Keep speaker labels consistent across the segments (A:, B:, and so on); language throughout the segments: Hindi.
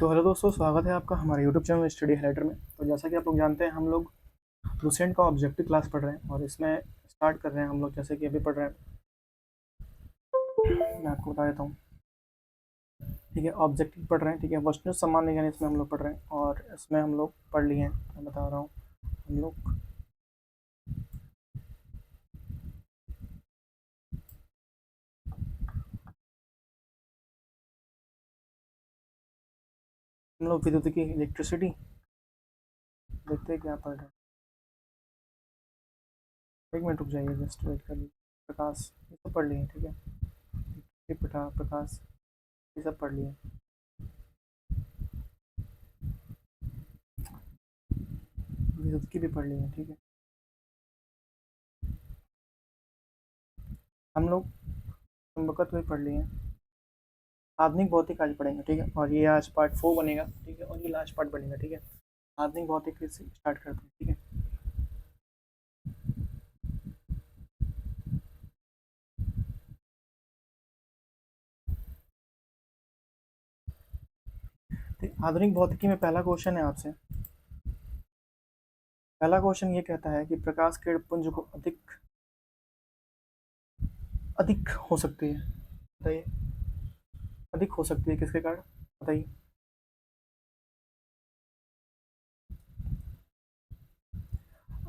A: तो हेलो दोस्तों, स्वागत है आपका हमारे यूट्यूब चैनल स्टडी हाइलाइटर में। तो जैसा कि आप लोग जानते हैं, हम लोग लूसेंट का ऑब्जेक्टिव क्लास पढ़ रहे हैं और इसमें स्टार्ट कर रहे हैं हम लोग। जैसे कि अभी पढ़ रहे हैं, मैं आपको बता देता हूँ। ठीक है, ऑब्जेक्टिव पढ़ रहे हैं। ठीक है, वस्तु सामान्य ज्ञान इसमें हम लोग पढ़ रहे हैं और इसमें हम लोग पढ़ लिए हैं। मैं बता रहा हूँ, हम लोग विद्युत की इलेक्ट्रिसिटी देखते हैं क्या पढ़ रहे हैं। एक मिनट रुक जाइए, जस्ट वेट कर लीजिए। प्रकाश, ये सब पढ़ लिए हैं। ठीक है, प्रकाश, ये सब पढ़ लिए। विद्युत की भी पढ़ लिए हैं। ठीक है, हम लोग चुंबकत्व भी पढ़ लिए हैं। आधुनिक भौतिक आज पढ़ेंगे। ठीक है, और ये आज पार्ट 4 बनेगा। ठीक है, और ये लास्ट पार्ट बनेगा। ठीक है, आधुनिक भौतिक से स्टार्ट करते हैं। ठीक है, तो आधुनिक भौतिकी में पहला क्वेश्चन है आपसे। पहला क्वेश्चन ये कहता है कि प्रकाश किरण पुंज को अधिक अधिक हो सकती है, बताइए। अधिक हो सकती है किसके कारण, बताइए।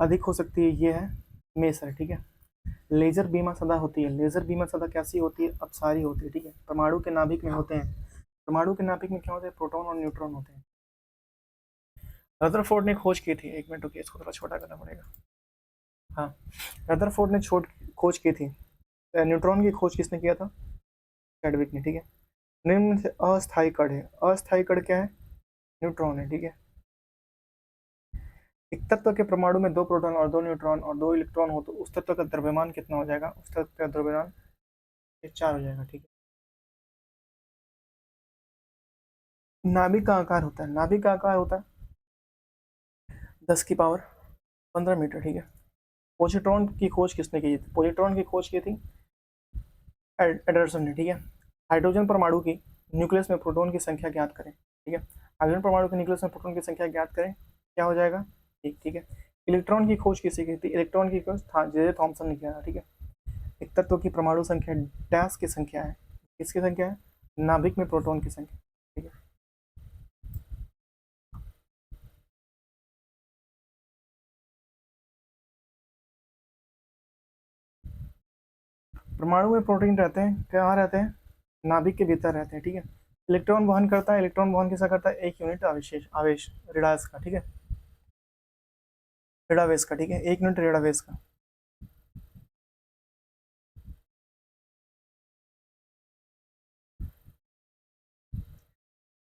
A: अधिक हो सकती है, ये है मेसर। ठीक है, लेजर बीमा सदा होती है। लेजर बीमा सदा कैसी होती है, अपसारी होती है। ठीक है, परमाणु के नाभिक में होते हैं। परमाणु के नाभिक में क्या होते हैं, प्रोटॉन और न्यूट्रॉन होते हैं। रदरफोर्ड ने खोज की थी, एक मिनट रुकिए, इसको थोड़ा छोटा करना पड़ेगा। हाँ, रदरफोर्ड ने खोज की थी। न्यूट्रॉन की खोज किसने किया था, चैडविक ने। ठीक है, निम्न से अस्थायी कण है। अस्थायी कण क्या है, न्यूट्रॉन है। ठीक है, एक तत्व के परमाणु में 2 प्रोटॉन और 2 न्यूट्रॉन और 2 इलेक्ट्रॉन हो तो उस तत्व का द्रव्यमान कितना हो जाएगा, उस तत्व का द्रव्यमान 4 हो जाएगा। ठीक है, नाभिक का आकार होता है, नाभिक का आकार होता है 10⁻15 मीटर। ठीक है, पॉजिट्रॉन की खोज किसने की थी, पॉजिट्रॉन की खोज की थी एडरसन ने। ठीक है, हाइड्रोजन परमाणु की न्यूक्लियस में प्रोटॉन की संख्या ज्ञात करें। ठीक है, हाइड्रोजन परमाणु के न्यूक्लियस में प्रोटॉन की संख्या ज्ञात करें, क्या हो जाएगा, ठीक। ठीक है, इलेक्ट्रॉन की खोज किसी की थी, इलेक्ट्रॉन की खोज जे थॉमसन ने किया था। ठीक है, एक तत्व की परमाणु संख्या डैश की संख्या है, किसकी संख्या है, नाभिक में प्रोटॉन की संख्या। ठीक है, परमाणु में प्रोटीन रहते हैं, कहाँ रहते हैं, नाभिक के भीतर रहते हैं। ठीक है, इलेक्ट्रॉन वहन करता है, इलेक्ट्रॉन वहन किसा करता है, 1 यूनिट आवेश आवेश ऋणावेश का। ठीक है, ऋणावेश का। ठीक है, 1 यूनिट ऋणावेश का।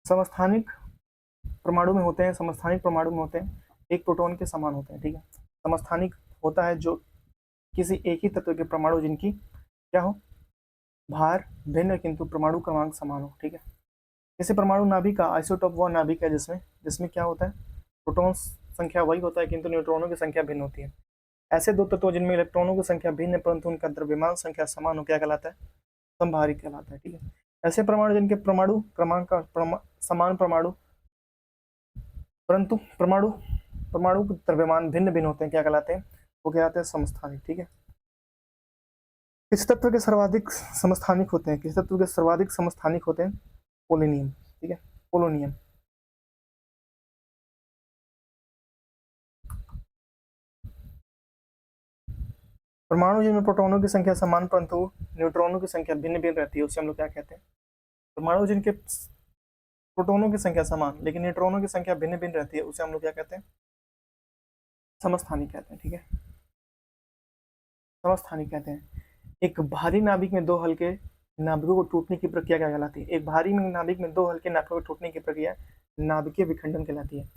A: समस्थानिक परमाणु में होते हैं, समस्थानिक परमाणु में होते हैं, एक प्रोटॉन के समान होते हैं। ठीक है, समस्थानिक होता है जो किसी एक ही तत्व के परमाणु जिनकी क्या हो, भार भिन्न किंतु परमाणु क्रमांक समान हो। ठीक है, जैसे परमाणु नाभिक का आइसोटॉप वह नाभिक है जिसमें जिसमें क्या होता है, प्रोटॉन संख्या वही होता है किंतु न्यूट्रॉनों की संख्या भिन्न होती है। ऐसे दो तत्व जिनमें इलेक्ट्रॉनों की संख्या भिन्न है परंतु उनका द्रव्यमान संख्या समान हो, क्या कहलाता है, संभारित कहलाता है। ठीक है, ऐसे परमाणु जिनके परमाणु क्रमांक का समान परमाणु परंतु परमाणु परमाणु के द्रव्यमान भिन्न भिन्न होते हैं, क्या कहलाते हैं, वो क्या कहलाते हैं, समस्थानिक। ठीक है, किस तत्व के सर्वाधिक समस्थानिक होते हैं, किस तत्व के सर्वाधिक समस्थानिक होते हैं, पोलोनियम। ठीक है, पोलोनियम। परमाणु जिनमें प्रोटॉनों की संख्या समान परंतु न्यूट्रॉनों की संख्या भिन्न भिन्न रहती है, उसे हम लोग क्या कहते हैं, परमाणु जिनके प्रोटॉनों की संख्या समान लेकिन न्यूट्रॉनों की संख्या भिन्न भिन्न रहती है, उसे हम लोग क्या कहते हैं, समस्थानिक कहते हैं। ठीक है, समस्थानिक कहते हैं। एक भारी नाभिक में 2 हल्के नाभिकों को टूटने की प्रक्रिया क्या कहलाती है, एक भारी नाभिक में 2 हल्के नाभिकों को टूटने की प्रक्रिया नाभिकीय विखंडन कहलाती है।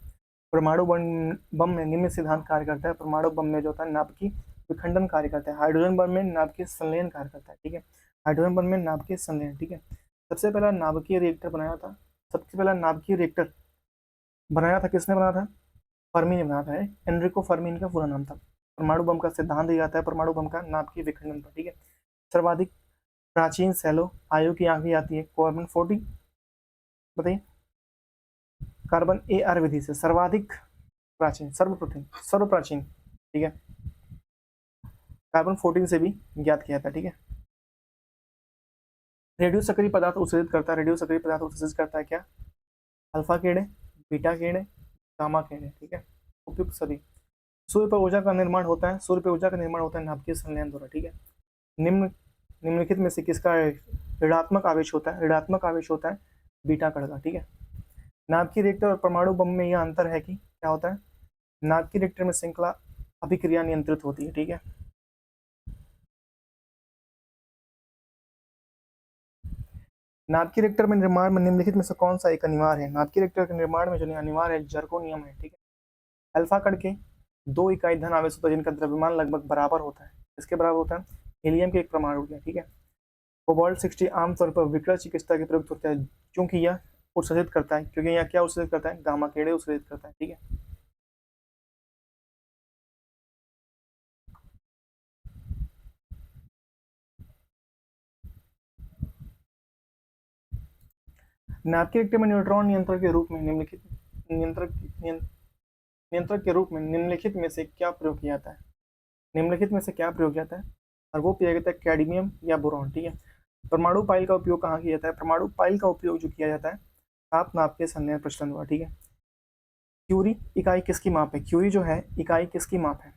A: परमाणु बम में निम्न सिद्धांत कार्य करता है, परमाणु बम में जो होता है नाभिकीय विखंडन कार्य करता है, हाइड्रोजन बम में नाभिकीय संलयन कार्य करता है। ठीक है, हाइड्रोजन बम में नाभिकीय संलयन। ठीक है, सबसे पहला नाभिकीय रिएक्टर बनाया था, सबसे पहला नाभिकीय रिएक्टर बनाया था, किसने बनाया था, फर्मी ने बनाया था। एनरिको फर्मी इनका पूरा नाम था। परमाणु बम का सिद्धांत दिया जाता है परमाणु बम का नाभिकीय विखंडन पर। ठीक है, सर्वाधिक प्राचीन सेलो आयु की आंख भी आती है, कार्बन 40, बताइए। कार्बन AR विधि से सर्वाधिक प्राचीन, सर्वप्राचीन, ठीक है, कार्बन 14 से भी ज्ञात किया था, ठीक है। रेडियो सक्रिय पदार्थ उत्सर्जित करता है, रेडियो सक्रिय पदार्थ उत्सर्जित करता है क्या? अल्फा किरणें, बीटा किरणें, गामा किरणें, ठीक है, उपयुक्त सभी। सूर्य पर ऊर्जा का निर्माण होता है, सूर्य पर ऊर्जा का निर्माण होता है नाभिकीय संलयन द्वारा, ठीक है। निम्नलिखित में से किसका ऋणात्मक आवेश होता है? ऋणात्मक आवेश होता है बीटा कण का, ठीक है। नाभिकीय रिएक्टर और परमाणु बम में यह अंतर है कि क्या होता है? नाभिकीय रिएक्टर में श्रृंखला अभिक्रिया नियंत्रित होती है, ठीक है। नाभिकीय रिएक्टर में निर्माण में निम्नलिखित में से कौन सा एक अनिवार्य है? नाभिकीय रिएक्टर के निर्माण में जो अनिवार्य है जर्कोनियम है, ठीक है। अल्फा कण के 2 इकाई धन आवेश होता है जिनका द्रव्यमान लगभग बराबर होता है। इसके बराबर होता है हीलियम के एक परमाणु के, ठीक है। कोबाल्ट 60 आमतौर पर विकिरण चिकित्सा के प्रयुक्त होता है क्योंकि यह उत्सर्जित करता है, क्योंकि यह क्या उत्सर्जित करता है? गामा किरणें उत्सर्जित करता है, ठीक है। नाभिकीय रिएक्टर में न्यूट्रॉन नियंत्रण के रूप में निम्नलिखित नियंत्रक के रूप में निम्नलिखित में से क्या प्रयोग किया जाता है? निम्नलिखित में से क्या प्रयोग किया जाता है? और वो किया जाता है कैडमियम या बोरॉन, ठीक है। परमाणु पाइल का उपयोग कहाँ किया जाता है? परमाणु पाइल का उपयोग जो किया जाता है ताप नाप के संलयन प्रचलन हुआ, ठीक है। क्यूरी इकाई किसकी माप है? क्यूरी जो है इकाई किसकी माप है?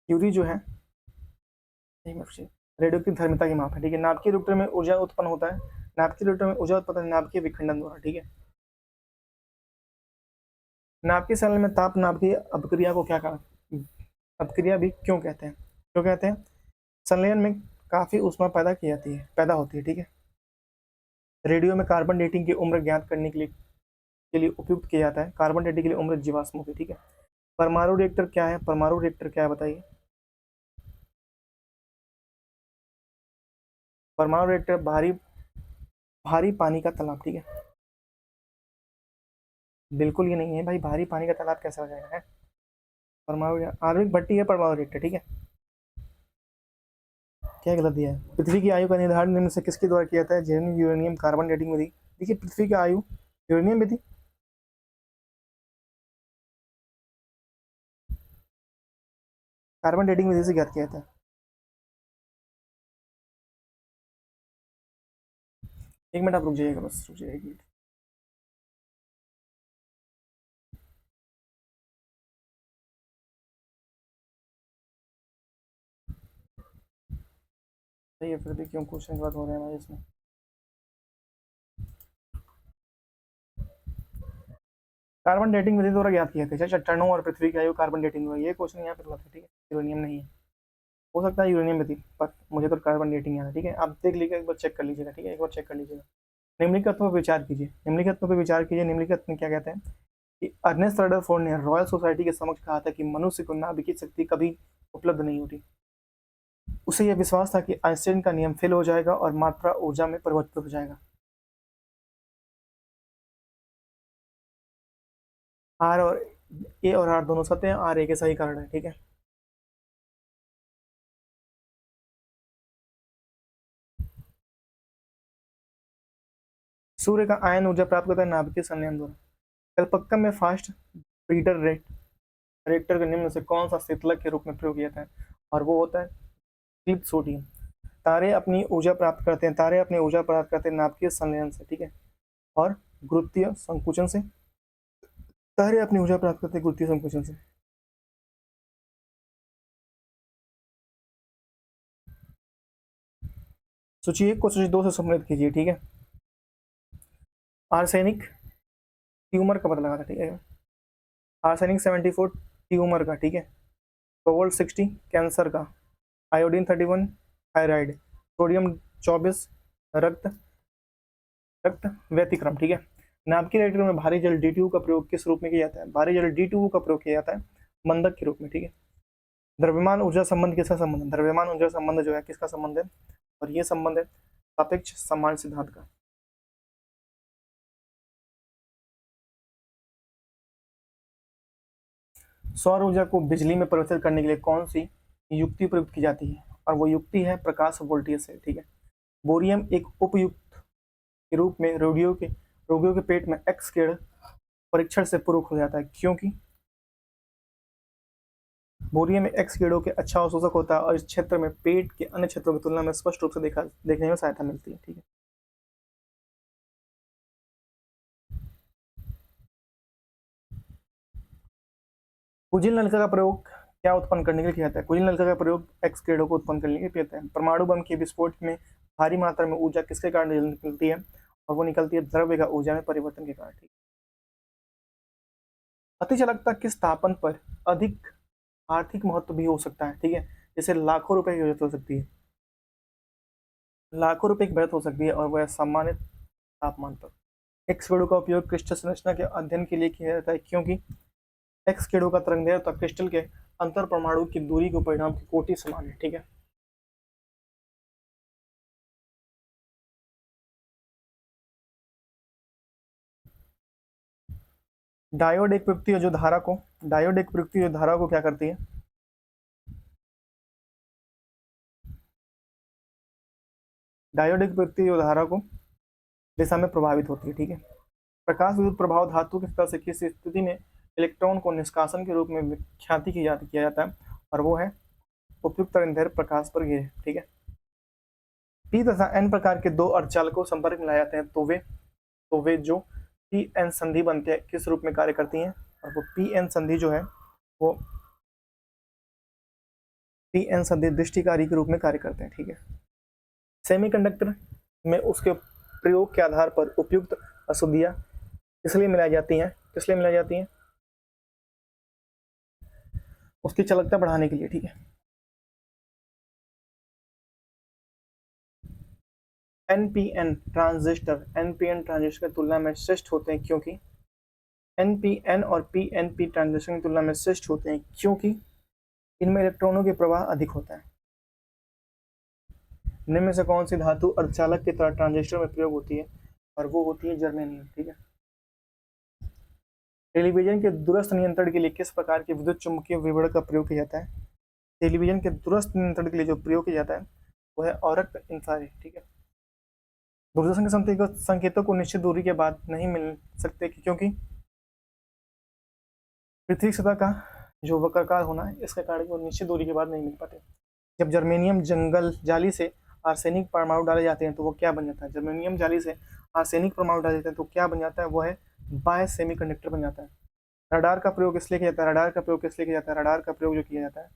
A: क्यूरी जो है रेडियो की धर्मिता की माप है, ठीक है। नाभिकीय रिएक्टर में ऊर्जा उत्पन्न होता है, नाभिकीय रिएक्टर में ऊर्जा उत्पन्न नाभिकीय विखंडन द्वारा, ठीक है। नाभिकीय संलयन में ताप नाभिकीय अभिक्रिया को क्या कहा? अभिक्रिया भी क्यों कहते हैं? क्यों कहते हैं? संलयन में काफी ऊष्मा पैदा होती है, ठीक है। रेडियो में कार्बन डेटिंग की उम्र ज्ञात करने के लिए उपयुक्त किया जाता है। कार्बन डेटिंग के लिए उम्र जीवाश्मों की, ठीक है। परमाणु रिएक्टर क्या है? परमाणु रिएक्टर क्या है बताइए? परमाणु रिएक्टर भारी पानी का तालाब, ठीक है। बिल्कुल ये नहीं है भाई, भारी पानी का तालाब कैसे हो जाएगा है? परमाणु आणविक भट्टी है परमाणु रिएक्टर, ठीक है। क्या गलत दिया है? पृथ्वी की आयु का निर्धारण निम्न से किसके द्वारा किया जाता है? जेरेनियम, यूरेनियम, कार्बन डेटिंग विधि। देखिए पृथ्वी की आयु यूरेनियम विधि, कार्बन डेटिंग विधि से ज्ञात किया जाता है। एक मिनट आप रुक जाइएगा, बस रुक जाइए एक मिनट। सही है, फिर भी क्यों क्वेश्चन गलत हो रहे हैं भाई इसमें? कार्बन डेटिंग विधि द्वारा ज्ञात किया था चट्टानों और पृथ्वी की आयु कार्बन डेटिंग हुआ, ये क्वेश्चन यहाँ पे गलत है, ठीक है। यूरेनियम नहीं है, हो सकता है यूरेनियम विधि, पर मुझे तो कार्बन डेटिंग है, ठीक है। आप देख लीजिएगा, एक बार चेक कर लीजिएगा, ठीक है, एक बार चेक कर लीजिएगा। निम्नलिखित पर विचार कीजिए, निम्नलिखित पर विचार कीजिए। निम्नलिखित में क्या कहते हैं कि अर्नेस्ट रदरफोर्ड ने रॉयल सोसाइटी के समक्ष कहा था कि मनुष्य को नाभिकीय शक्ति कभी उपलब्ध नहीं होती। उसे यह विश्वास था कि आइंस्टाइन का नियम फेल हो जाएगा और मात्रा ऊर्जा में परिवर्तित हो जाएगा। आर और ए और आर दोनों सत्य हैं, आर ए के सही कारण है, ठीक है। सूर्य का आयन ऊर्जा प्राप्त करता है नाभिकीय संलयन द्वारा। कलपक्कम में फास्ट ब्रीडर रिएक्टर के निम्न से कौन सा शीतलक के रूप में प्रयोग किया जाता है? और वो होता है क्लिप सोडियम। तारे अपनी ऊर्जा प्राप्त करते हैं नाभिकीय संलयन से, ठीक है, और गुरुत्वीय संकुचन से। तारे अपनी ऊर्जा प्राप्त करते हैं गुरुत्वीय संकुचन से। सूची 1 को सूची 2 से सम्मिलित कीजिए, ठीक है। आर्सेनिक ट्यूमर का पता लगा था, ठीक है। आर्सेनिक 74 ट्यूमर का, ठीक है। कोबाल्ट 60 कैंसर का, आयोडीन 31 थायराइड, सोडियम 24 रक्त रक्त व्यतिक्रम, ठीक है। नाभिकीय रिएक्टर में भारी जल D2 का प्रयोग किस रूप में किया जाता है? भारी जल D2 का प्रयोग किया जाता है मंदक के रूप में, ठीक है। द्रव्यमान ऊर्जा संबंध किसका संबंध है? द्रव्यमान ऊर्जा संबंध जो है किसका संबंध है? और ये संबंध है सापेक्ष समान सिद्धांत का। सौर ऊर्जा को बिजली में परिवर्तित करने के लिए कौन सी युक्ति प्रयुक्त की जाती है? और वो युक्ति है प्रकाश वोल्टेज से, ठीक है। बोरियम एक उपयुक्त के रूप में रेडियो के रोगियों के पेट में एक्स किरण परीक्षण से पूर्व खुल जाता है, क्योंकि बोरियम में एक्स किरणों के अच्छा अवशोषक होता है और इस क्षेत्र में पेट के अन्य क्षेत्रों की तुलना में स्पष्ट रूप से देखने में सहायता मिलती है। ठीक है, कुजिल नलिका का प्रयोग क्या उत्पन्न करने के लिए किया जाता है? कुजिल नलिका का प्रयोग एक्स किरणों को उत्पन्न करने के लिए किया जाता है। परमाणु बम के विस्फोट में भारी मात्रा में ऊर्जा किसके कारण निकलती है? और वो निकलती है द्रव्य का ऊर्जा में परिवर्तन के कारण। ठीक, अतिचालकता किस तापन पर अधिक आर्थिक महत्व भी हो सकता है? ठीक है, जैसे लाखों रुपए की बचत हो सकती है, लाखों रुपए की बचत हो सकती है और वह सामान्य तापमान पर। एक्स किरणों का उपयोग क्रिस्टल संरचना के अध्ययन के लिए किया जाता है, क्योंकि एक्स किरणों का तरंगदैर्घ्य तथा क्रिस्टल के अंतर परमाणु की दूरी के परिणाम की कोटि समान है। ठीक है, डायोड एक प्रयुक्ति है जो धारा को डायोड एक प्रयुक्ति जो धारा को क्या करती है? डायोड एक प्रयुक्ति जो धारा को दिशा में प्रभावित होती है। ठीक है, प्रकाश विद्युत प्रभाव धातु की सतह से किसी स्थिति में इलेक्ट्रॉन को निष्कासन के रूप में विख्याति किया जाता है और वो है उपयुक्त तरंगदैर्घ्य प्रकाश पर गिरे। ठीक है, पी तथा एन प्रकार के दो अर्धचालकों संपर्क में लाए जाते हैं तो वे जो पी एन संधि बनते हैं किस रूप में कार्य करती हैं? और वो पी एन संधि जो है वो पी एन संधि दृष्टिकारी के रूप में कार्य करते हैं। ठीक है, सेमीकंडक्टर में उसके प्रयोग के आधार पर उपयुक्त अशुद्धियां इसलिए मिलाई जाती हैं उसकी चालकता बढ़ाने के लिए। ठीक है, एनपीएन ट्रांजिस्टर की तुलना में श्रेष्ठ होते हैं, क्योंकि एनपीएन और पीएनपी ट्रांजिस्टर की तुलना में श्रेष्ठ होते हैं क्योंकि इनमें इलेक्ट्रॉनों के प्रवाह अधिक होता है। निम्न में से कौन सी धातु अर्धचालक की तरह ट्रांजिस्टर में प्रयोग होती है? और वो होती है जर्मेनियम। ठीक है, टेलीविजन के दूरस्थ नियंत्रण के लिए किस प्रकार के विद्युत चुम्बकीय विवरण का प्रयोग किया जाता है? टेलीविजन के दूरस्थ नियंत्रण के लिए जो प्रयोग किया जाता है वो है ऑरक इंफ्रारेड। ठीक है, दूरदर्शन के संकेतों को निश्चित दूरी के बाद नहीं मिल सकते, क्योंकि पृथ्वी सतह का जो वक्राकार होना है इसके कारण वो निश्चित दूरी के बाद नहीं मिल पाते। जब जर्मेनियम जंगल जाली से आर्सेनिक परमाणु डाले जाते हैं तो वो क्या बन जाता है? जर्मेनियम जाली से आर्सेनिक परमाणु डाले जाते हैं तो क्या बन जाता है? वो है बाय सेमीकंडक्टर बन जाता है। रडार का प्रयोग इसलिए किया जाता है रडार का प्रयोग जो किया जाता है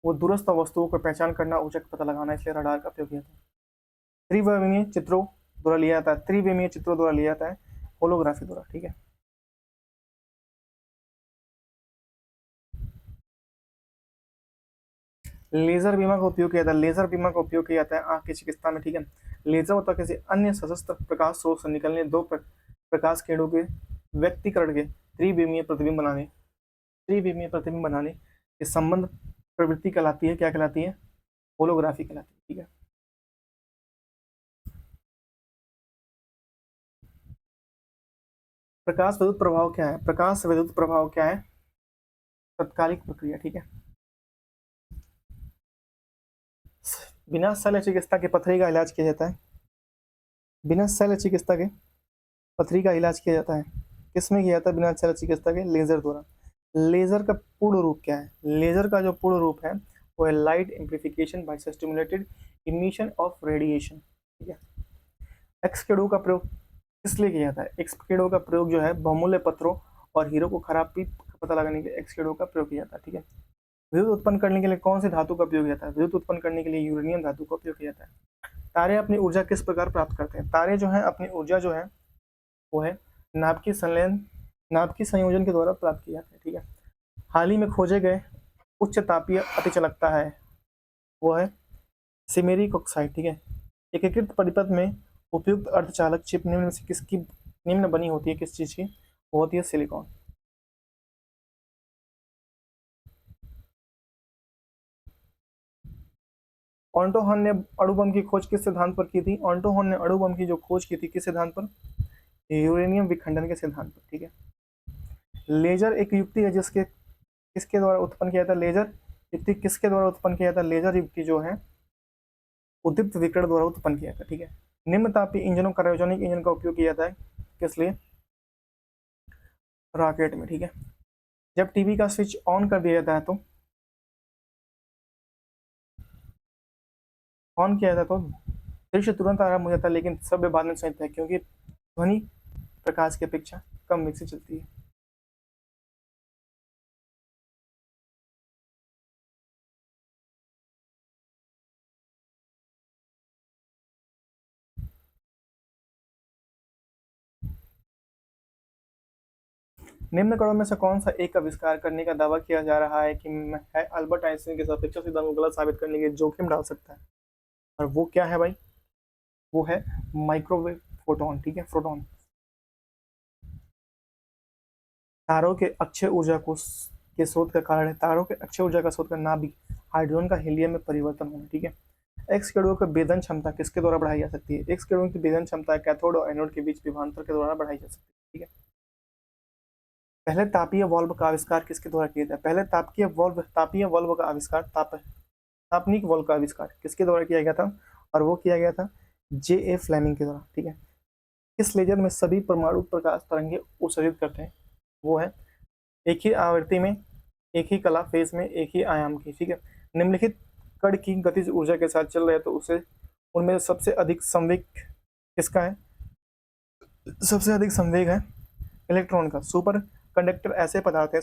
A: वो दूरस्थ वस्तुओं को पहचान करना, ऊंचाई का पता लगाना, इसलिए रडार का प्रयोग किया जाता है। त्रिविमीय चित्रों द्वारा लिया जाता है होलोग्राफी द्वारा। ठीक है, लेजर बीमा का उपयोग किया जाता है आंख की चिकित्सा में। ठीक है, लेजर होता है किसी अन्य सशस्त्र प्रकाश स्रोत से निकलने दो प्रकाश किरणों के व्यक्तिकरण के त्रिविमीय प्रतिबिंब बनाने के संबंध प्रवृत्ति कहलाती है, क्या कहलाती है? होलोग्राफी कहलाती है। ठीक है, प्रकाश विद्युत प्रभाव क्या है? तत्कालिक प्रक्रिया। ठीक है, बिना शल्य चिकित्सा के पथरी का इलाज किया जाता है पथरी का इलाज किया जाता है किसमें किया जाता है? बिना शल्य चिकित्सा के लेजर द्वारा। लेजर का पूर्ण रूप क्या है? लेजर का जो पूर्ण रूप है वो है light amplification by stimulated emission of radiation. ठीक है, एक्स किरणों का प्रयोग किस लिए किया जाता है? एक्स किरणों का प्रयोग जो है बहुमूल्य पत्थरों और हीरो को खराबी का पता लगाने के लिए एक्स किरणों का प्रयोग किया जाता है। ठीक है, विद्युत उत्पन्न करने के लिए कौन सी धातु का उपयोग किया जाता है? विद्युत उत्पन्न करने के लिए यूरेनियम धातु का उपयोग किया जाता है। तारे अपनी ऊर्जा किस प्रकार प्राप्त करते हैं? तारे जो है अपनी ऊर्जा जो है वो है नाभिकीय संयोजन के द्वारा प्राप्त किया जाता है। ठीक है, हाल ही में खोजे गए उच्च तापीय अतिचालकता है वो है सिमेरिक ऑक्साइड। ठीक है, एकीकृत परिपथ में उपयुक्त अर्धचालक चिप निम्न से किसकी निम्न बनी होती है? किस चीज की? वो होती है सिलिकॉन। ऑल्टो हॉर्न ने अणु बम की खोज किस सिद्धांत पर की थी? ऑल्टो हॉर्न ने अणु बम की जो खोज की थी किस सिद्धांत पर? यूरेनियम विखंडन के सिद्धांत पर। ठीक है, लेजर एक युक्ति है जिसके किसके द्वारा उत्पन्न किया था? लेजर युक्ति किसके द्वारा उत्पन्न किया था? लेजर युक्ति जो है उद्दीप्त विकिरण द्वारा उत्पन्न किया था। ठीक है, निम्न तापीय इंजनों क्रायोजेनिक इंजन का उपयोग किया जाता है किस लिए? रॉकेट में, ठीक है। जब टीवी का स्विच ऑन कर दिया जाता है तो ऑन किया जाता है तो दृश्य तुरंत आरंभ हो जाता है, लेकिन सब बाद में सुनता है क्योंकि ध्वनि प्रकाश की अपेक्षा कम वेग से चलती है। निम्न कणों में से कौन सा एक आविष्कार करने का दावा किया जा रहा है कि है अल्बर्ट आइंस्टीन के सापेक्ष सिद्धांत को गलत साबित करने के जोखिम डाल सकता है? और वो क्या है भाई? वो है माइक्रोवेव फोटोन, ठीक है, फोटोन। तारों के अक्षय ऊर्जा को के स्रोत का कारण है, तारों के अक्षय ऊर्जा का स्रोत का नाभिक हाइड्रोजन का हीलियम में परिवर्तन होना, ठीक है। एक्स किरणों की वेदन क्षमता किसके द्वारा बढ़ाई जा सकती है? एक्स किरणों की वेदन क्षमता कैथोड और एनोड के बीच विभवांतर के द्वारा बढ़ाई जा सकती है, ठीक है। पहले तापीय वाल्व का आविष्कार किसके द्वारा किया था? पहले तापीय वाल्व का आविष्कार तापनिक वाल्व का आविष्कार किसके द्वारा किया गया था? और वो किया गया था जे ए फ्लेमिंग के द्वारा, ठीक है। इस लेजर में सभी परमाणु प्रकाश तरंगे उत्सर्जित करते हैं। वो है एक ही आवृत्ति में, एक ही कला फेज में, एक ही आयाम की, ठीक है। निम्नलिखित कण की गतिज ऊर्जा के साथ चल रहे हैं तो उसे उनमें सबसे अधिक संवेग किसका है? सबसे अधिक संवेग है इलेक्ट्रॉन का। सुपर कंडक्टर ऐसे पदार्थ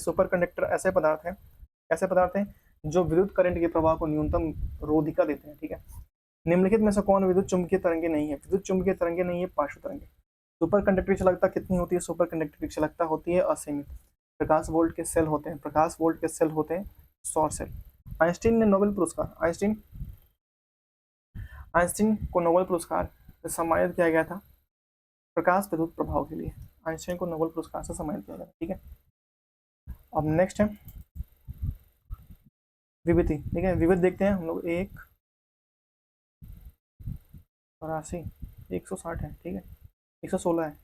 A: हैं जो विद्युत करंट के प्रवाह को न्यूनतम रोधिका देते हैं, ठीक है। निम्नलिखित में से कौन विद्युत चुंबकीय तरंगे नहीं है? विद्युत चुंबकीय तरंगे नहीं है, पार्श्व तरंगे। सुपर कंडक्टर की चालकता कितनी होती है? सुपर कंडक्टर की चालकता होती है असीमित। प्रकाश वोल्ट के सेल होते हैं सौर सेल। आइंस्टीन ने नोबेल पुरस्कार आइंस्टीन को नोबेल पुरस्कार से सम्मानित किया गया था प्रकाश विद्युत प्रभाव के लिए। आइंस्टीन को नोबेल पुरस्कार से सम्मानित किया गया, ठीक है। अब नेक्स्ट है विभूति, ठीक है। विभूति देखते हैं हम लोग। 1 82 160 है, ठीक है, 116 है,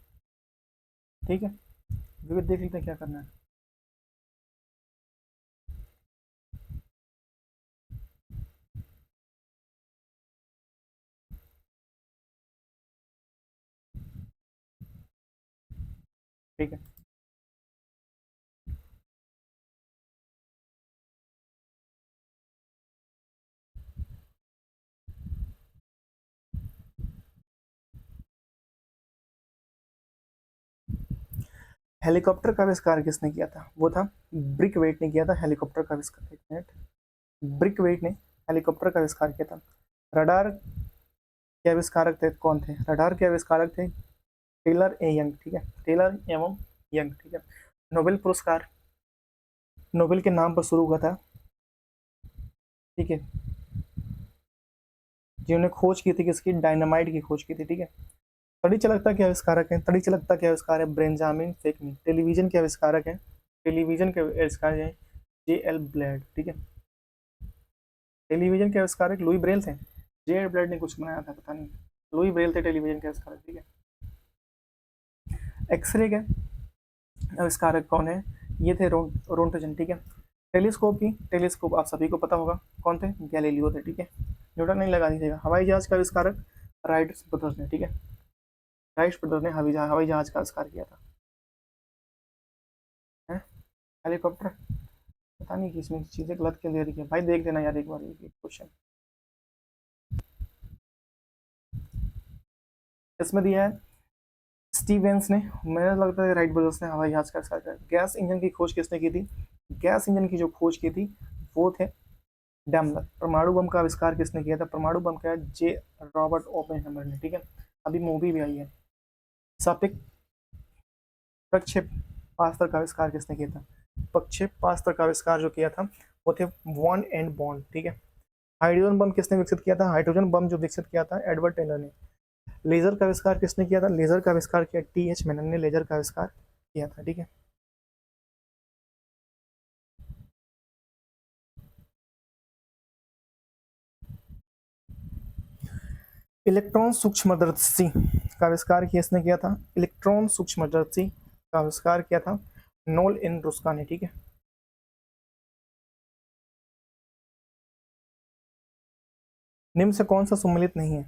A: ठीक है। विभूति देख लेते हैं क्या करना है। ठीक है, हेलीकॉप्टर का आविष्कार किसने किया था? वो था ब्रिक वेट ने किया था हेलीकॉप्टर का आविष्कार। एक मिनट, ब्रिक वेट ने हेलीकॉप्टर का आविष्कार किया था। रडार के आविष्कारक थे कौन थे? रडार के आविष्कारक थे टेलर ए यंग, ठीक है, टेलर एवं यंग, ठीक है। नोबेल पुरस्कार नोबेल के नाम पर शुरू हुआ था, ठीक है, जिन्होंने खोज की थी किसकी? डायनामाइट की खोज की थी, ठीक है। तड़ी चालकता के आविष्कारक हैं, तड़ी चालकता के आविष्कार है बेंजामिन फेकनी। टेलीविजन के आविष्कारक हैं, टेलीविजन के आविष्कार हैं जे एल ब्लेड, ठीक है। टेलीविजन के आविष्कारक लुई ब्रेल थे। जे एल ब्लेड ने कुछ बनाया था, पता नहीं। लुई ब्रेल थे टेलीविजन के आविष्कारक, ठीक है। एक्सरे के आविष्कारक कौन है? ये थे रोंटजन, ठीक है। टेलीस्कोप आप सभी को पता होगा कौन थे? गैलीलियो थे, ठीक है। न्यूटन नहीं लगा दीजिएगा। हवाई जहाज का आविष्कारक राइट ब्रदर्स ने, ठीक है। राइट ब्रदर्स ने हवाई जहाज का आविष्कार किया था। हेलीकॉप्टर पता नहीं किसमें चीजें गलत क्यों दे रही है भाई, देख देना यार एक बार ये क्वेश्चन। इसमें दिया है स्टीवेंस ने, मुझे लगता है राइट ब्रदर्स ने हवाई जहाज का आविष्कार किया। गैस इंजन की खोज किसने की थी? गैस इंजन की जो खोज की थी वो थे डैमलर। परमाणु बम का आविष्कार किसने किया था? परमाणु बम का जे रॉबर्ट ओपेनहाइमर ने, ठीक है। अभी मूवी भी आई है। सापेक्ष प्रक्षेपास्त्र का आविष्कार किसने किया था? प्रक्षेपास्त्र का आविष्कार जो किया था वो थे वॉन एंड बॉन्ड, ठीक है। हाइड्रोजन बम किसने विकसित किया था? हाइड्रोजन बम जो विकसित किया था एडवर्ड टेलर ने। लेजर का आविष्कार किसने किया था? लेजर का आविष्कार किया टी एच मेनन ने, लेजर का आविष्कार किया था, ठीक है। इलेक्ट्रॉन सूक्ष्मदर्शी का आविष्कार किसने किया था? इलेक्ट्रॉन सूक्ष्मदर्शी का आविष्कार किया था नोल इन रुस्का ने, ठीक है। निम्न से कौन सा सम्मिलित नहीं है?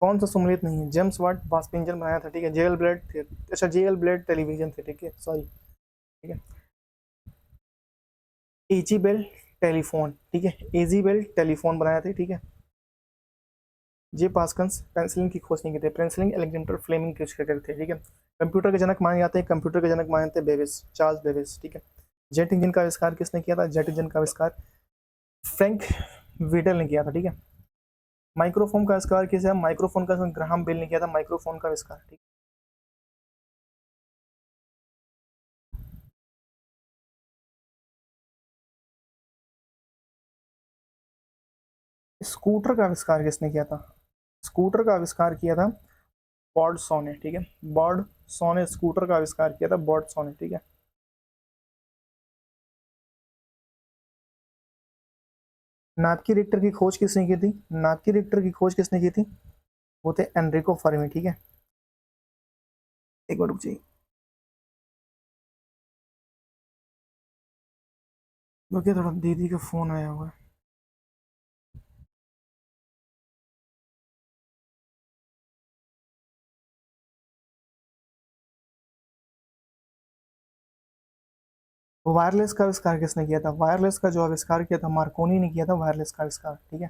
A: कौन सा सुमेलित नहीं है? जेम्स वाट वास्प इंजन बनाया था, ठीक है। जेएल ब्लेड थे, अच्छा जेएल ब्लेड टेलीविजन थे, ठीक है, सॉरी, ठीक है। एजी बेल टेलीफोन, ठीक है, एजी बेल टेलीफोन बनाया थे, ठीक है। जे पास्कल्स पेंसिलिन की खोज नहीं की थे, पेंसिलिन एलेक्जेंडर फ्लेमिंग की खोज करते थे, ठीक है। कंप्यूटर के जनक माने जाते हैं, कंप्यूटर के जनक माने जाते हैं बेबिस, चार्ल्स बेबिस, ठीक है। जेट इंजन का आविष्कार किसने किया था? जेट इंजन का आविष्कार फ्रैंक वीडल ने किया था, ठीक है। माइक्रोफोन का आविष्कार किसे? माइक्रोफोन का ग्राहम बेल ने किया था, माइक्रोफोन का आविष्कार, ठीक। स्कूटर का आविष्कार किसने किया था? स्कूटर का आविष्कार किया था बॉर्डसॉ ने, ठीक है। बॉर्डसॉ ने स्कूटर का आविष्कार किया था, बॉर्डसॉ ने, ठीक है। नाभिकीय रिक्टर की खोज किसने की थी? नाभिकीय रिक्टर की खोज किसने की थी? वो थे एनरिको फर्मी, ठीक है। एक बार रुक जाइए, रुकिए थोड़ा, दीदी का फोन आया हुआ है। वायरलेस का आविष्कार किसने किया था? वायरलेस का जो आविष्कार किया था मार्कोनी ने किया था, वायरलेस का आविष्कार, ठीक है।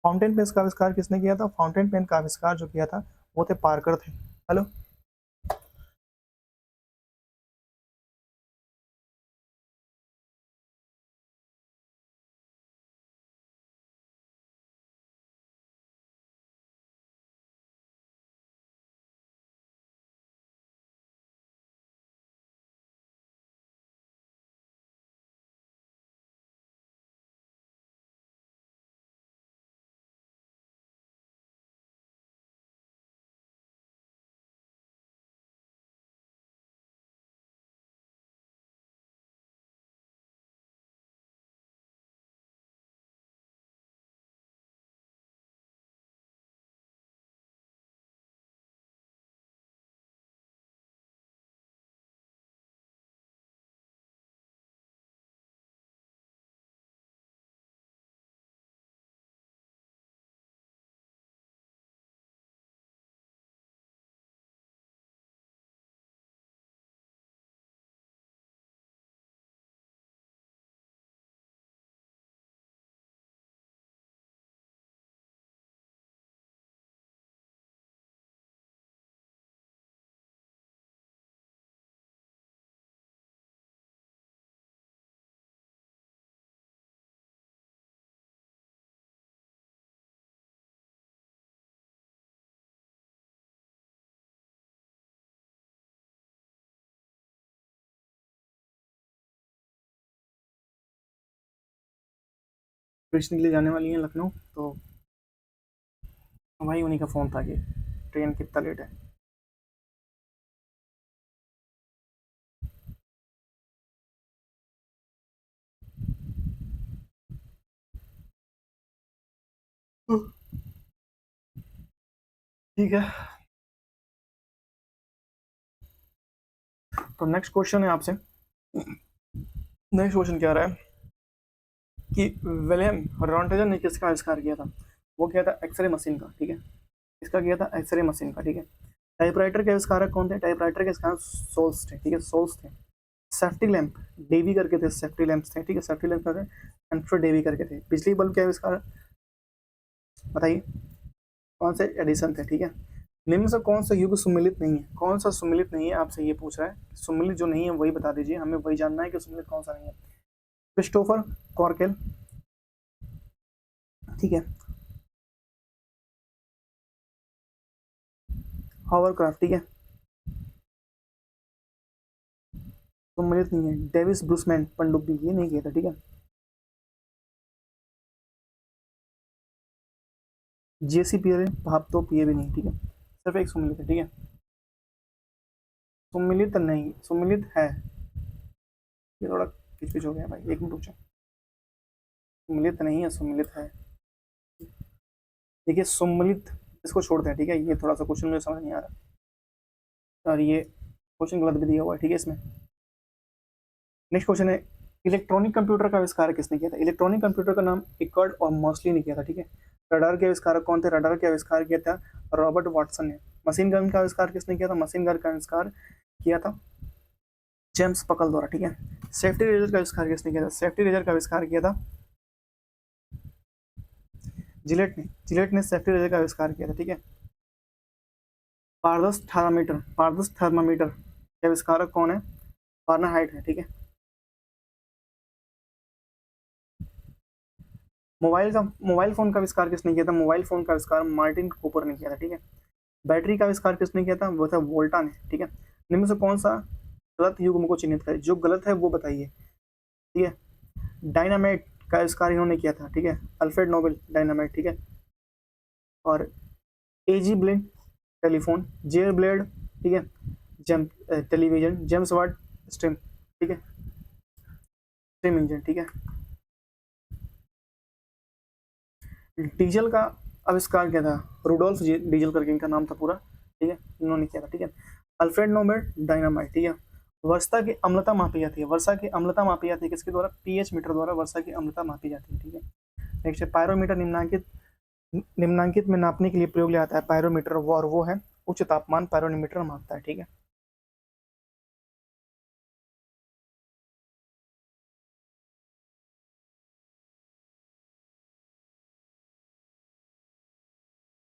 A: फाउंटेन पेन का आविष्कार किसने किया था? फाउंटेन पेन का आविष्कार जो किया था वो थे पार्कर थे। हेलो, कृष्ण के लिए जाने वाली है लखनऊ, तो वही उन्हीं का फोन था कि ट्रेन कितना लेट है। ठीक है, तो नेक्स्ट क्वेश्चन है आपसे। नेक्स्ट क्वेश्चन क्या रहा है कि विलियम रॉन्टेजन ने किसका आविष्कार किया था? वो किया था एक्सरे मशीन का, ठीक है। इसका किया था एक्सरे मशीन का, ठीक है। टाइपराइटर के आविष्कारक कौन थे? टाइपराइटर के आविष्कारक सोल्स थे, ठीक है, सोल्स थे। सेफ्टी लैंप डेवी करके थे, सेफ्टी लैंप्स थे, ठीक है, सेफ्टी लैंप करके एंफ्रो डेवी करके थे। बिजली बल्ब के आविष्कार बताइए कौन से? एडिसन थे, ठीक है। निम्न से कौन सा युग सुमिलित नहीं है? कौन सा सुमिलित नहीं है आपसे ये पूछ रहा है, सुमिलित जो नहीं है वही बता दीजिए, हमें वही जानना है कि सुमिलित कौन सा नहीं है। क्रिस्टोफर कॉर्केल, ठीक है। हॉवरक्राफ्ट, ठीक है, सुमिलित नहीं है। डेविस ब्रूसमैन पनडुब्बी, ये नहीं किया था, ठीक है। जेसी पियरे भाप तो पिए भी नहीं, ठीक है। सिर्फ एक सुमिलित है, ठीक है। सुमिलित नहीं, सुमिलित है। ये थोड़ा किचकिच हो गया भाई, एक मिनट रुक जाओ। सुमिलित नहीं है, सुमिलित है। देखिए सुमिलित इसको छोड़ते हैं, ठीक है, ये थोड़ा सा क्वेश्चन मुझे समझ नहीं आ रहा और ये क्वेश्चन गलत भी दिया हुआ है, ठीक है इसमें। नेक्स्ट क्वेश्चन है, इलेक्ट्रॉनिक कंप्यूटर का आविष्कार किसने किया था? इलेक्ट्रॉनिक कंप्यूटर का नाम इकर्ड और मॉसली ने किया था, ठीक है। रडार के आविष्कारक कौन थे? रडार के आविष्कार किया था रॉबर्ट वाटसन ने। मशीन गन का आविष्कार किसने किया था? मशीन गन का आविष्कार किया था जेम्स पकल द्वारा, ठीक है। सेफ्टी रेजर का आविष्कार किसने किया था? सेफ्टी रेजर का आविष्कार किया था जिलेट ने सेफ्टी रेजर का आविष्कार किया था, ठीक है। पारदर्श थर्मामीटर के आविष्कारक कौन है? फारेनहाइट है, ठीक है। मोबाइल फोन का आविष्कार किसने किया था? मोबाइल फोन का आविष्कार मार्टिन कूपर ने किया था, ठीक है। बैटरी का आविष्कार किसने किया था? वो था वोल्टा ने, ठीक है। निम्न में से कौन सा गलत युग्म को चिन्हित करे? जो गलत है वो बताइए, ठीक है। डायनामाइट का आविष्कार इन्होंने किया था, ठीक है, अल्फ्रेड नोबेल डायनामाइट, ठीक है। और एजी ब्लेड टेलीफोन, जेर ब्लेड, ठीक है, जेम टेलीविजन, जेम्स वाट स्ट्रीम, ठीक है, स्ट्रीम इंजन, ठीक है। डीजल का आविष्कार किया था रुडोल्फ डीजल करके इनका नाम था पूरा, ठीक है, इन्होंने किया था, ठीक है। अल्फ्रेड नोबेल डायनामाइट, ठीक है। वर्षा की अम्लता मापी जाती है, वर्षा की अम्लता मापी जाती है किसके द्वारा? पीएच मीटर द्वारा वर्षा की अम्लता मापी जाती है, ठीक है। नेक्स्ट है पायरोमीटर, निम्नांकित में नापने के लिए प्रयोग लिया जाता है पायरोमीटर, और वो है उच्च तापमान पायरोमीटर मापता है, ठीक है।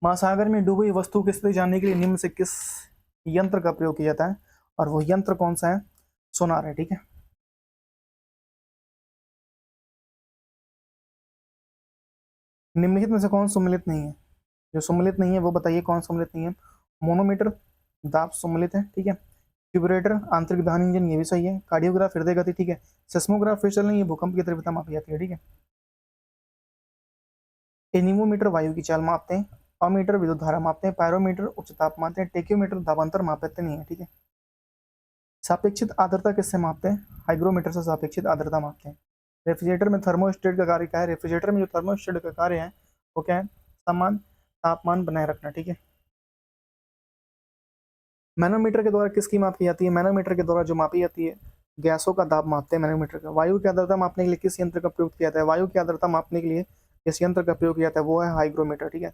A: महासागर में डूबी वस्तु की स्थिति जानने के लिए निम्न से किस यंत्र का प्रयोग किया जाता है? और वो यंत्र कौन सा है? सोनार है, ठीक है। निम्नलिखित में से कौन सम्मिलित नहीं है? जो सम्मिलित नहीं है वो बताइए कौन सम्मिलित नहीं है? मोनोमीटर दाब सम्मिलित है, ठीक है। ट्यूबरेटर आंतरिक दहन इंजन, ये भी सही है। कार्डियोग्राफ हृदय गति, ठीक है। सेस्मोग्राफ फिर चल रही है, भूकंप की तीव्रता मापी जाती है, ठीक है। एनीमोमीटर वायु की चाल मापते हैं, अमीटर विद्युत धारा मापते हैं, पायरोमीटर उच्च ताप मापते हैं, टेक्योमीटर दाबांतर मापते नहीं है, ठीक है। सापेक्षित आर्द्रता किससे मापते हैं? हाइग्रोमीटर से सापेक्षित आर्द्रता मापते हैं। रेफ्रिजरेटर में थर्मोस्टेट का कार्य क्या है? रेफ्रिजरेटर में जो थर्मोस्टेट का कार्य है वो क्या है? समान तापमान बनाए रखना, ठीक है। मैनोमीटर के द्वारा किसकी माप की जाती है? मैनोमीटर के द्वारा जो मापी जाती है गैसों का दाब मापते हैं मैनोमीटर का। वायु की आर्द्रता मापने के लिए किस यंत्र का प्रयोग किया जाता है? वायु की आर्द्रता मापने के लिए जिस यंत्र का प्रयोग किया जाता है वो है हाइग्रोमीटर, ठीक है।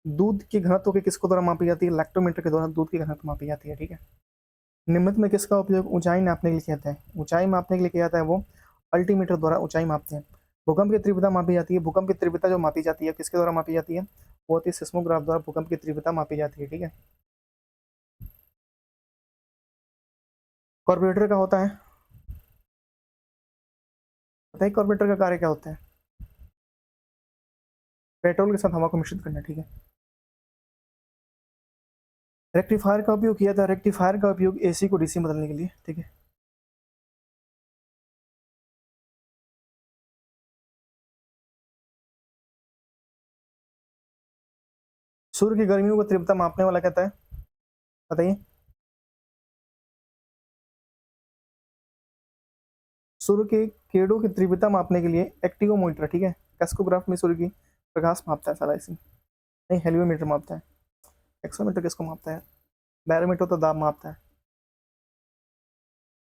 A: दूध की घनत्व के किसके द्वारा मापी जाती है? लैक्टोमीटर के द्वारा दूध की घनत्व मापी जाती है, ठीक है। निम्नलिखित में किसका उपयोग ऊंचाई नापने के लिए किया जाता है? ऊंचाई मापने के लिए किया जाता है वो अल्टीमीटर द्वारा ऊंचाई मापते हैं। भूकंप की तीव्रता मापी जाती है, भूकंप की तीव्रता जो मापी जाती है किसके द्वारा मापी जाती है? वो होती है सिस्मोग्राफ द्वारा भूकंप की तीव्रता मापी जाती है, ठीक है। कार्बोरेटर का होता है, बताइए कार्बोरेटर का कार्य क्या होता है? पेट्रोल के साथ हवा को मिश्रित करना, ठीक है। रेक्टिफायर का उपयोग किया था, रेक्टिफायर का उपयोग एसी को डीसी बदलने के लिए, ठीक है। सूर्य की गर्मियों को तीव्रता मापने वाला कहता है, बताइए। सूर्य के किरणों की तीव्रता मापने के लिए एक्टिवोमीटर, ठीक है। कैस्कोग्राफ में सूर्य की प्रकाश मापता है सारा इसी, नहीं हेलियोमीटर मापता है। एक्सोमीटर किसको मापता है? बैरोमीटर तो दाब मापता है,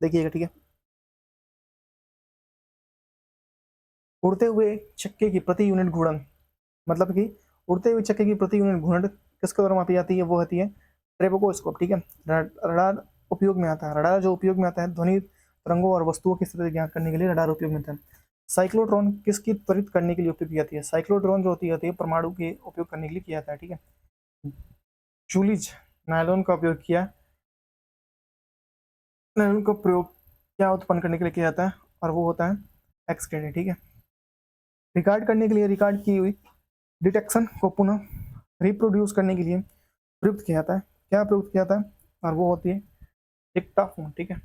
A: देखिएगा, ठीक है। उड़ते हुए चक्के की प्रति यूनिट घूर्णन, मतलब कि उड़ते हुए चक्के की प्रति यूनिट घूर्णन किसके द्वारा मापी जाती है? वो होती है ट्रेबोकोस्कोप, ठीक है। रडार उपयोग में आता है, रडार जो उपयोग में आता है ध्वनि तरंगों और वस्तुओं की स्थिति ज्ञात करने के लिए रडार उपयोग में आता है। साइक्लोट्रॉन किसकी त्वरित करने के लिए उपयोग की जाती है? साइक्लोट्रॉन जो होती है परमाणु के उपयोग करने के लिए किया जाता है, ठीक है। जूलिज नायलॉन का उपयोग किया, नायलॉन का प्रयोग क्या उत्पन्न करने के लिए किया जाता है? और वो होता है एक्स रे, ठीक है। रिकॉर्ड करने के लिए रिकॉर्ड की हुई डिटेक्शन को पुनः रिप्रोड्यूस करने के लिए प्रयुक्त किया जाता है, क्या प्रयुक्त किया जाता है? और वो होती है डिक्टाफोन, ठीक है।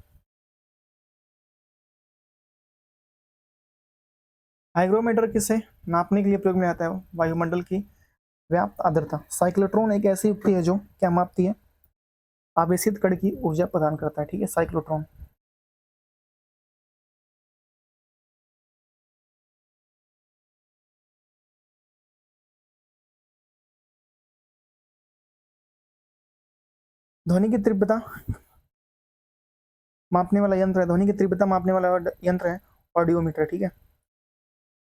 A: हाइग्रोमीटर किसे नापने के लिए प्रयोग में आता है? वायुमंडल की व्याप्त आर्द्रता। साइक्लोट्रॉन एक ऐसी युक्ति है जो क्या मापती है? आवेशित कण की ऊर्जा प्रदान करता है, ठीक है, साइक्लोट्रॉन। ध्वनि की तीव्रता मापने वाला यंत्र है, ध्वनि की तीव्रता मापने वाला यंत्र है ऑडियोमीटर, ठीक है।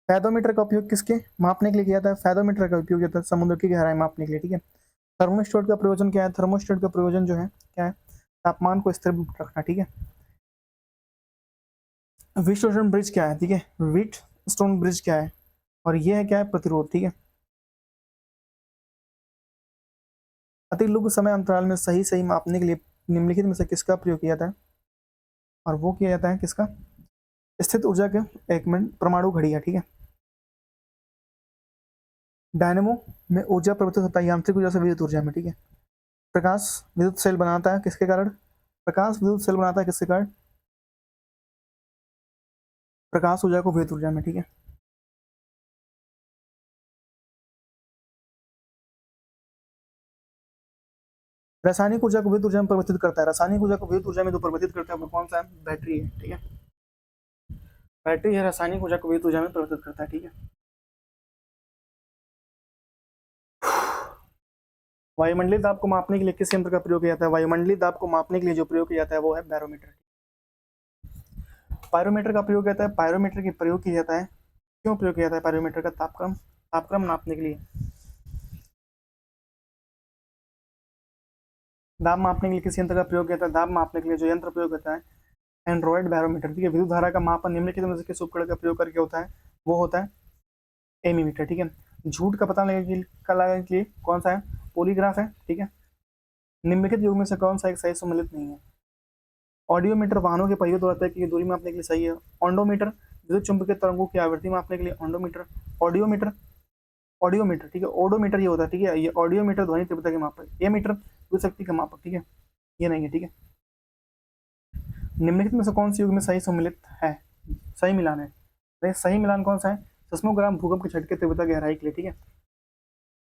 A: फैथोमीटर का उपयोग किसके मापने के लिए किया था? फैथोमीटर का उपयोग किया था समुद्र की गहराई मापने के लिए, ठीक है। थर्मोस्टेट का प्रयोजन क्या है? थर्मोस्टेट का प्रयोजन जो है क्या है? तापमान को स्थिर रखना, ठीक है। व्हीटस्टोन ब्रिज क्या है? ठीक है, व्हीटस्टोन ब्रिज क्या है? और ये है क्या है? प्रतिरोध, ठीक है। अति लघु समय अंतराल में सही सही मापने के लिए निम्नलिखित में से किसका प्रयोग किया जाता है? और वो किया जाता है किसका? स्थित ऊर्जा के, एक मिनट, परमाणु घड़ी है, ठीक है। डायनेमो में ऊर्जा परिवर्तित होता है यांत्रिक ऊर्जा से विद्युत ऊर्जा में, ठीक है। प्रकाश विद्युत सेल बनाता है किसके कारण? प्रकाश विद्युत सेल बनाता है किसके कारण? प्रकाश ऊर्जा को विद्युत ऊर्जा में, ठीक है। रासायनिक ऊर्जा को विद्युत ऊर्जा में परिवर्तित करता है। रासायनिक ऊर्जा को विद्युत ऊर्जा में जो परिवर्तित करता है वो कौन सा है? बैटरी है, ठीक है। बैटरी है रासायनिक ऊर्जा को विद्युत ऊर्जा में परिवर्तित करता है, ठीक है। वायुमंडलीय दाब को मापने के लिए किस यंत्र का प्रयोग किया जाता है? वायुमंडलीय दाब को मापने के लिए जो प्रयोग किया जाता है वो है बैरोमीटर। पायरोमीटर का प्रयोग किया जाता है। पायरोमीटर की प्रयोग किया जाता है, क्यों प्रयोग किया जाता है पायरोमीटर का? तापक्रम, तापक्रम नापने के लिए। दाब मापने के लिए किस यंत्र का प्रयोग किया जाता है? दाब मापने के लिए जो यंत्र प्रयोग होता है एंड्रॉइड बैरोमीटर, ठीक है। विद्युत धारा का मापन निम्नलिखित में से किस उपकरण का प्रयोग करके होता है? वो होता है एमीमीटर, ठीक है। झूठ का पता लगाने के लिए कौन सा है? पॉलीग्राफ है, ठीक है। निम्नलिखित युग में से कौन सा एक सही सम्मिलित नहीं है? ऑडियोमीटर वाहनों के पहियों द्वारा तय की दूरी मापने के लिए सही है। ऑन्डोमीटर विद्युत चुंबकीय तरंगों की आवृत्ति मापने के लिए ऑन्डोमीटर। ऑडियोमीटर, ऑडियोमीटर, ठीक है। ओडोमीटर ये होता है, ठीक है। ये ऑडियोमीटर ध्वनि तीव्रता के मापक। ये मीटर विद्युत शक्ति का मापक, ठीक है। ये नहीं है, ठीक है। निम्नलिखित में से कौन सी युग में सही सम्मिलित है? सही मिलान है। सही मिलान कौन सा है? सिस्मोग्राम भूकंप के झटके तीव्रता गहराई के लिए, ठीक है।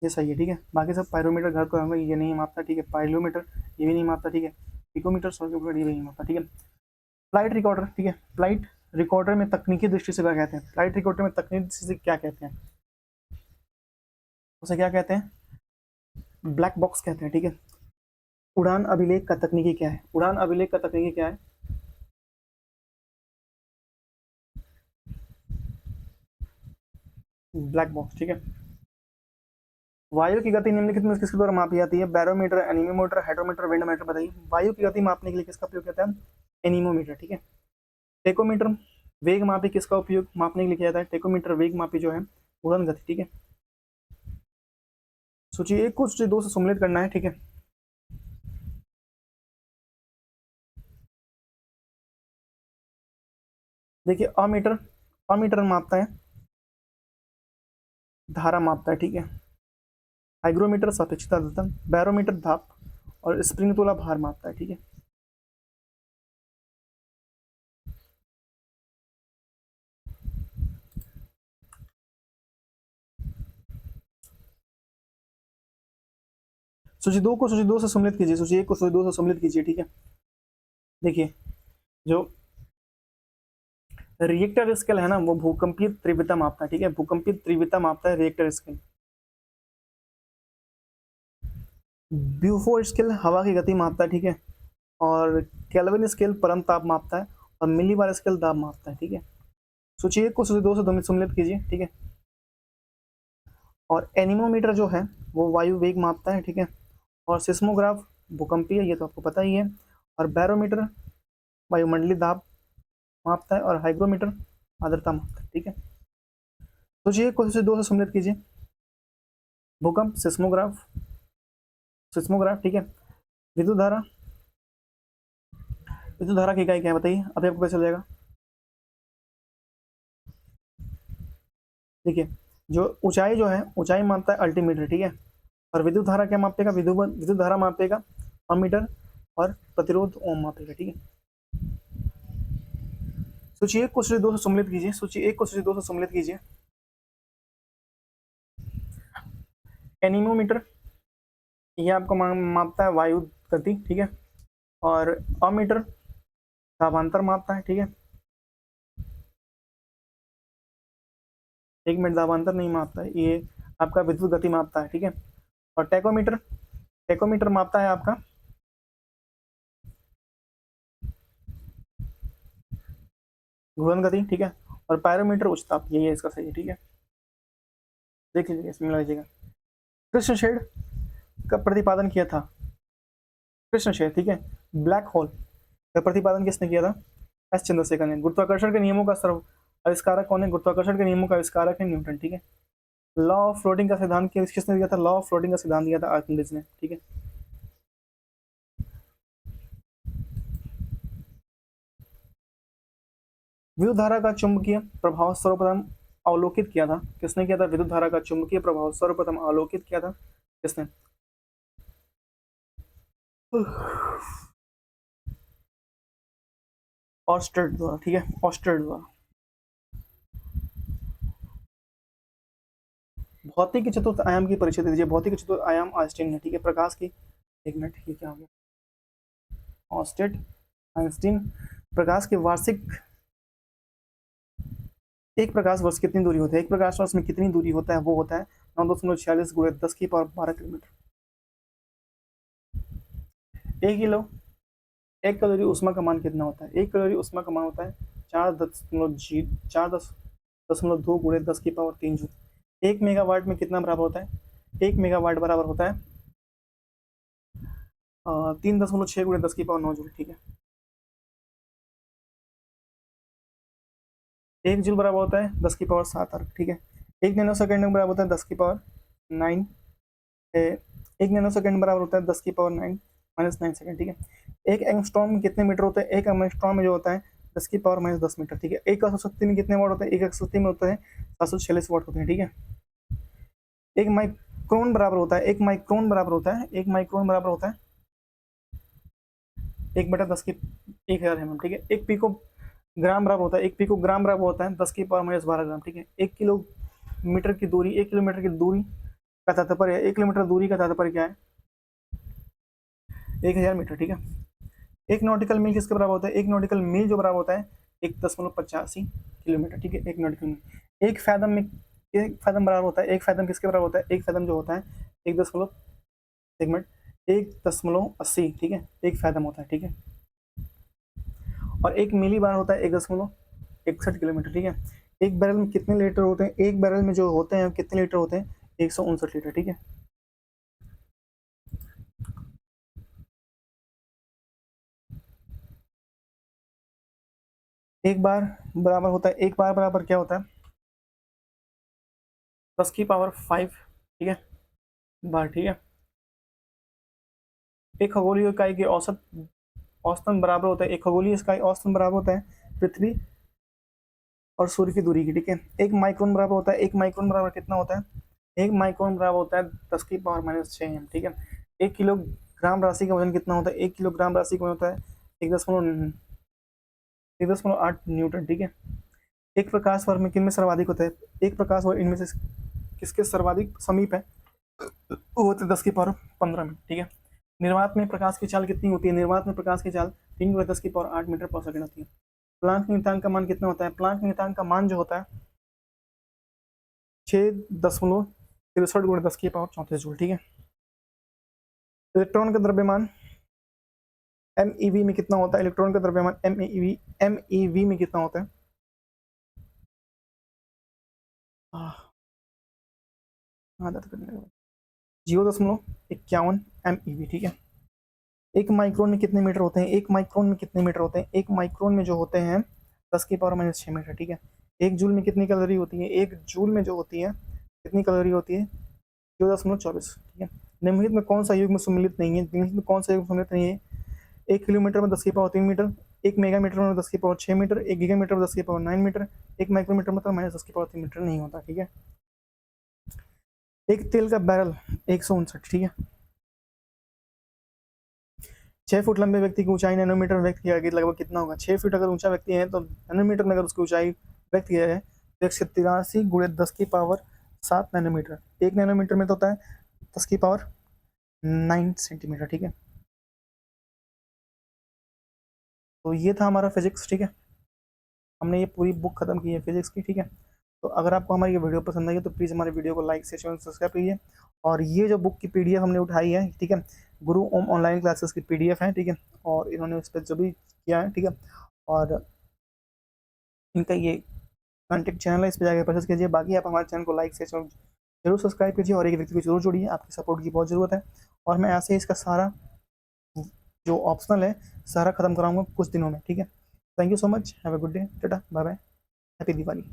A: ये सही है, ठीक है। बाकी सब पायरोमीटर घर को होंगे, ये नहीं मापता, ठीक है। पाइलोमीटर ये भी नहीं मापता, ठीक है। पिकोमीटर, सोलोमीटर ये भी नहीं मापता, ठीक है। फ्लाइट रिकॉर्डर, ठीक है। फ्लाइट रिकॉर्डर में तकनीकी दृष्टि से क्या कहते हैं? फ्लाइट रिकॉर्डर में तकनीकी दृष्टि से क्या कहते हैं? उसे क्या कहते हैं? ब्लैक बॉक्स कहते हैं, ठीक है। उड़ान अभिलेख का तकनीकी क्या है? उड़ान अभिलेख का तकनीकी क्या है? ब्लैक बॉक्स, ठीक है। वायु की गति निम्नलिखित में किसके द्वारा मापी जाती है? Barometer, anemometer, hydrometer, windometer. बताइए वायु की गति मापने के लिए किसका प्रयोग किया जाता है? एनीमोमीटर, ठीक है। टेकोमीटर वेग मापी किसका उपयोग मापने के लिए किया जाता है? टेकोमीटर वेग मापी जो है उड़न गति, ठीक है। सूची एक को सूची दो से सम्मिलित करना है, ठीक है। देखिए अमीटर, अमीटर मापता है धारा मापता है, ठीक है। हाइग्रोमीटर सापेक्षता देता है। बैरोमीटर धाप और स्प्रिंग तोला भार मापता है, ठीक है। सूची दो को सूची दो से सम्मिलित कीजिए। सूची एक को सूची दो से सम्मिलित कीजिए, ठीक है। देखिए जो रिएक्टर स्केल है ना वो भूकंपीय तीव्रता मापता है, ठीक है। भूकंपीय तीव्रता मापता है रिएक्टर स्केल। ब्यूफोर स्केल हवा की गति मापता है, ठीक है। और केल्विन स्केल परम ताप मापता है। और मिलीबार स्केल दाब मापता है, ठीक है। सूची एक को सूची दो से सम्मिलित कीजिए, ठीक है। और एनीमोमीटर जो है वो वायु वेग मापता है, ठीक है। और सिस्मोग्राफ भूकंपीय, ये तो आपको पता ही है। और बैरोमीटर वायुमंडलीय दाब मापता है। और हाइग्रोमीटर आर्द्रता मापता है, ठीक है। सूची एक को सूची दो से सम्मिलित कीजिए। भूकंप, सिस्मोग्राफ, सिस्मोग्राफ, ठीक है। विद्युत धारा, विद्युत धारा की इकाई क्या है बताइए, अभी आपको पता चल जाएगा। देखिए जो ऊंचाई जो है ऊंचाई मापता है अल्टीमीटर, ठीक है। और विद्युत धारा क्या मापेगा? विद्युत धारा मापेगा अमीटर। और प्रतिरोध ओम मापेगा, ठीक है। सूची एक को सूची दो से सम्मिलित कीजिए। सूची एक को सूची दो से सम्मिलित कीजिए। एनीमोमीटर ये आपको मापता है वायु गति, ठीक है। और अमीटर तापांतर मापता है, ठीक है। एक मिनट, दाबांतर नहीं मापता है, ये आपका विद्युत गति मापता है, ठीक है। और टेकोमीटर, टेकोमीटर मापता है आपका घूर्णन गति, ठीक है। और पायरोमीटर उच्च ताप, यही है इसका सही है, ठीक है, देख लीजिएगा, इसमें मिला लीजिएगा। कृष्ण शेड का प्रतिपादन किया था, कृष्ण शेड, ठीक है। ब्लैक होल का प्रतिपादन किसने किया था? एस चंद्रशेखर ने। गुरुत्वाकर्षण के नियमों का सर्व आविष्कारक कौन है? गुरुत्वाकर्षण के नियमों का आविष्कारक है न्यूटन, ठीक है। लॉ ऑफ फ्लोटिंग का सिद्धांत किसने दिया था? लॉ ऑफ फ्लोटिंग का सिद्धांत दिया था आर्किमिडीज ने, ठीक है। विद्युत धारा का चुंबकीय प्रभाव सर्वप्रथम अवलोकित किया था, किसने किया था? विद्युत धारा का चुंबकीय प्रभाव सर्वप्रथम अवलोकित किया था, किसने? ऑस्टेड द्वारा, ठीक है, ऑस्टेड द्वारा। भौतिक के चतुर्थ आयाम की परिचय दे दीजिए। भौतिक के चतुर्थ आयाम आइंस्टीन है, ठीक है। प्रकाश की, एक मिनट, ये क्या हो गया? Oersted, Einstein. प्रकाश की वार्षिक, एक प्रकाश वर्ष कितनी दूरी होती है? एक प्रकाश वर्ष में कितनी दूरी होता है? वो होता है 9.46 गुणे 10 की पावर 12 किलोमीटर। एक किलो, एक कैलोरी ऊष्मा का मान कितना होता है? एक कैलोरी ऊष्मा का मान होता है 4.2 गुणे 10 की पावर 3 जूल। एक मेगावाट में कितना बराबर होता है? एक मेगावाट बराबर होता है 3.6 गुणे 10 की पावर 9 जूल, ठीक है। एक जूल बराबर होता है 10 की पावर 7 अर्ग, ठीक है। एक नैनो सेकेंड बराबर होता है 10 की पावर 9, एक नैनो सेकेंड बराबर होता है 10 की पावर 9 माइनस 9 सेकेंड, ठीक है। एक एंगस्ट्रॉम में कितने मीटर होते हैं? एक एंगस्ट्रॉम में जो होता है 10 की पावर माइनस 10 मीटर, ठीक है। एक अशक्ति में कितने वाट होते हैं? एक अशक्ति में होता है 746 वाट होते हैं, ठीक है। एक माइक्रोन बराबर होता है, एक माइक्रोन बराबर होता है, एक माइक्रोन बराबर होता है 1/10 की 1000 mm, ठीक है। एक पिको ग्राम बराबर होता है, एक पिको ग्राम बराबर होता है 10 की पावर माइनस 12 ग्राम, ठीक है। एक किलोमीटर की दूरी, 1 किलोमीटर की दूरी का तात्पर्य, 1 किलोमीटर दूरी का तात्पर्य क्या है? 1000 मीटर, ठीक है। एक नॉटिकल मील किसके बराबर होता है? एक नॉटिकल मील जो बराबर होता है 1.85 किलोमीटर, ठीक है। एक नॉटिकल मील। एक फैदम में, एक फैदम बराबर होता है, एक फैदम किसके बराबर होता है? एक फैदम जो होता है 1.80, ठीक है, एक फैदम होता है, ठीक है। और एक मिली बार होता है 1.61 किलोमीटर, ठीक है। एक बैरल में कितने लीटर होते हैं? एक बैरल में जो होते हैं कितने लीटर होते हैं? 159 लीटर, ठीक है। एक बार बराबर होता है, एक बार बराबर क्या होता है? 10 की पावर 5, ठीक है, बार, ठीक है। एक खगोलीय इकाई की औसत, औसतन बराबर होता है, एक खगोलीय इकाई औसतन बराबर होता है पृथ्वी और सूर्य की दूरी की, ठीक है। एक माइक्रोन बराबर होता है, एक माइक्रोन बराबर कितना होता है? एक माइक्रोन बराबर होता है 10 की पावर माइनस 6 ठीक है। एक किलोग्राम राशि का वजन कितना होता है? एक किलोग्राम राशि का वजन होता है 1.8 न्यूटन, ठीक है। एक प्रकाश वर्ष में किनमें सर्वाधिक होता है? एक प्रकाश वर्ष इनमें से किसके सर्वाधिक समीप है? वो होते 10 की पावर 15 में, ठीक है। निर्वात में प्रकाश की चाल कितनी होती है? निर्वात में प्रकाश की चाल 3 × 10 की पावर 8 मीटर पर सेकंड होती है। प्लांक नियतांक का मान कितना होता है? प्लांक नियतांक का मान जो होता है 6.63 × 10 की पावर 34 जूल, ठीक है। इलेक्ट्रॉन का द्रव्यमान MeV में कितना होता है? इलेक्ट्रॉन का द्रव्यमान MeV में कितना होता है? आदत करने का 0.51 MeV, ठीक है। एक माइक्रोन में कितने मीटर होते हैं? एक माइक्रोन में कितने मीटर होते हैं? एक माइक्रोन में जो होते हैं 10 की पावर माइनस 6 मीटर, ठीक है। एक जूल में कितनी कैलोरी होती है? एक जूल में जो होती है कितनी कैलोरी होती है? 0.24, ठीक है। निम्नलिखित में कौन सा युग्म सम्मिलित नहीं है? निम्नलिखित में कौन सा युग्म सम्मिलित नहीं है? 1 किलोमीटर में 10 की पावर 3 मीटर, एक मेगामीटर में 10 की पावर 6 मीटर, एक गीगामीटर में 10 की पावर 9 मीटर, एक माइक्रोमीटर में तो माइनस 10 की पावर 3 मीटर नहीं होता, ठीक है। एक तेल का बैरल 159, ठीक है। 6 फुट लंबे व्यक्ति की ऊंचाई नैनोमीटर में व्यक्त किया गया, लगभग कितना होगा? 6 फीट अगर ऊंचा व्यक्ति है तो नैनोमीटर में अगर उसकी ऊंचाई व्यक्त किया है तो 183 गुणे 10 की पावर 7 नैनोमीटर। एक नैनोमीटर में तो होता है 10 की पावर 9 सेंटीमीटर, ठीक है। तो ये था हमारा फिजिक्स, ठीक है। हमने ये पूरी बुक खत्म की है फिजिक्स की, ठीक है। तो अगर आपको हमारी ये वीडियो पसंद आई है तो प्लीज़ हमारे वीडियो को लाइक शेयर सब्सक्राइब कीजिए। और ये जो बुक की PDF हमने उठाई है, ठीक है, गुरु ओम ऑनलाइन क्लासेस की PDF है, ठीक है। और इन्होंने उस पर जो भी किया है, ठीक है। और इनका ये कंटेंट चैनल है, इस पर जाकर परचेस कीजिए। बाकी आप हमारे चैनल को लाइक से जरूर सब्सक्राइब कीजिए और एक व्यक्ति को जरूर जोड़िए, आपकी सपोर्ट की बहुत ज़रूरत है। और मैं ऐसे ही इसका सारा जो ऑप्शनल है सारा खत्म कराऊंगा कुछ दिनों में, ठीक है। Thank you so much, have a good day, tata bye bye, happy Diwali.